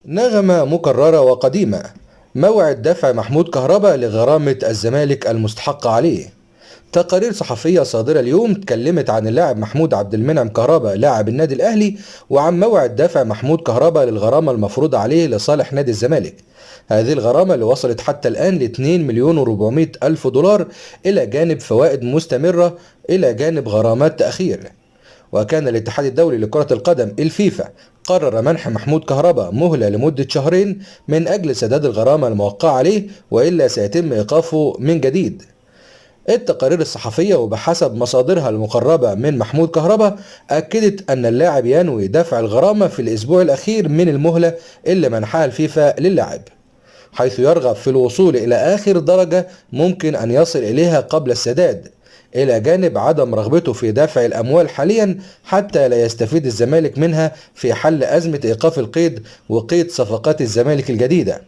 نغمة مكررة وقديمة. موعد دفع محمود كهربا لغرامة الزمالك المستحقة عليه. تقارير صحفية صادرة اليوم اتكلمت عن اللاعب محمود عبد المنعم كهربا لاعب النادي الأهلي، وعن موعد دفع محمود كهربا للغرامة المفروضة عليه لصالح نادي الزمالك. هذه الغرامة اللي وصلت حتى الآن ل 2 مليون و400 ألف دولار، إلى جانب فوائد مستمرة، إلى جانب غرامات تأخير. وكان الاتحاد الدولي لكرة القدم الفيفا قرر منح محمود كهربا مهلة لمدة شهرين من أجل سداد الغرامة الموقعة عليه، وإلا سيتم إيقافه من جديد. التقارير الصحفية وبحسب مصادرها المقربة من محمود كهربا أكدت أن اللاعب ينوي دفع الغرامة في الأسبوع الأخير من المهلة اللي منحها الفيفا للاعب، حيث يرغب في الوصول إلى آخر درجة ممكن أن يصل إليها قبل السداد، إلى جانب عدم رغبته في دفع الأموال حاليا حتى لا يستفيد الزمالك منها في حل أزمة إيقاف القيد وقيد صفقات الزمالك الجديدة.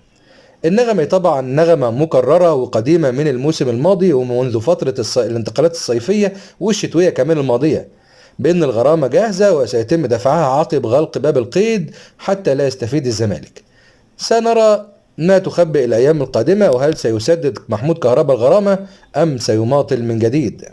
النغمة طبعا نغمة مكررة وقديمة من الموسم الماضي ومنذ فترة الانتقالات الصيفية والشتوية كمان الماضية، بأن الغرامة جاهزة وسيتم دفعها عقب غلق باب القيد حتى لا يستفيد الزمالك. سنرى ما تخبئ الأيام القادمة، وهل سيسدد محمود كهربا الغرامة أم سيماطل من جديد.